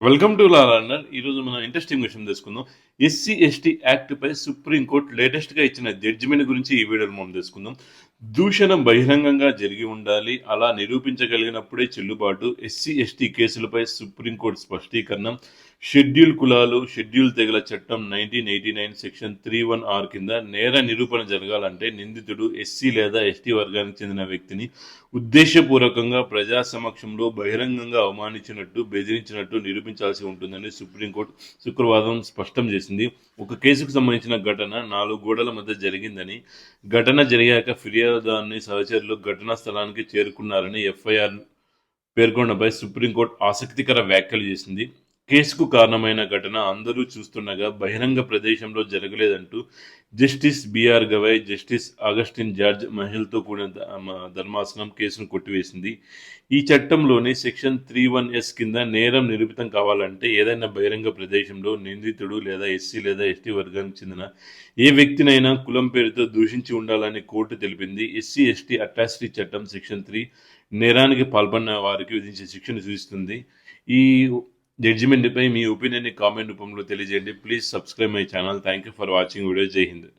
Welcome to law learner. ఈరోజు మనం interesting విషయం తెలుసుకుందాం. ఎస్సీ, ఎస్టీ యాక్ట్‌పై సుప్రీంకోర్టు లేటెస్ట్‌గా ఇచ్చిన జడ్జిమెంట్ గురించి ఈ వీడియోలో మనం తెలుసుకుందాం. దూషణ బహిరంగంగా జరిగి ఉండాలి. అలా నిరూపించగలిగినప్పుడే చెల్లుబాటు. ఎస్సీ, ఎస్టీ కేసులపై సుప్రీంకోర్టు స్పష్టీకరణ. షెడ్యూల్ కులాలు, షెడ్యూల్ తెగల చట్టం 1989 సెక్షన్ 31(r) కింద నేర నిరూపణ జరగాలంటే నిందితుడు ఎస్సీ లేదా ఎస్టీ వర్గానికి చెందిన వ్యక్తిని ఉద్దేశపూర్వకంగా ప్రజా సమక్షంలో బహిరంగంగా అవమానించినట్టు, బెదిరించినట్టు నిరూపించాల్సి ఉంటుందని సుప్రీంకోర్టు శుక్రవారం స్పష్టం చేసింది. ఒక కేసుకు సంబంధించిన ఘటన 4 గోడల మధ్య జరిగిందని, ఘటన జరిగాక ఫిర్యాదుదారుని సహచరులు ఘటనా స్థలానికి చేరుకున్నారని ఎఫ్ఐఆర్ పేర్కొనడంపై సుప్రీంకోర్టు ఆసక్తికర వ్యాఖ్యలు చేసింది. కేసుకు కారణమైన ఘటన అందరూ చూస్తుండగా బహిరంగ ప్రదేశంలో జరగలేదంటూ justice BR Gavai, justice Augustine George మహిళతో కూడిన ధర్మాసనం కేసును కొట్టివేసింది. ఈ చట్టంలోని సెక్షన్ 31(s) కింద నేరం నిరూపితం కావాలంటే ఏదైనా బహిరంగ ప్రదేశంలో నిందితుడు లేదా ఎస్సీ లేదా ఎస్టీ వర్గానికి చెందిన ఏ వ్యక్తినైనా కులం పేరుతో దూషించి ఉండాలని కోర్టు తెలిపింది. ఎస్సీ ఎస్టీ అట్రాసిటీ చట్టం సెక్షన్ 3 నేరానికి పాల్పడిన వారికి విధించే శిక్షను సూచిస్తుంది. ఈ జడ్జిమెంట్‌పై మీ ఒపీనియన్‌ని కామెంట్ రూపంలో తెలియజేయండి. Please subscribe my channel. Thank you for watching video. జై హింద్.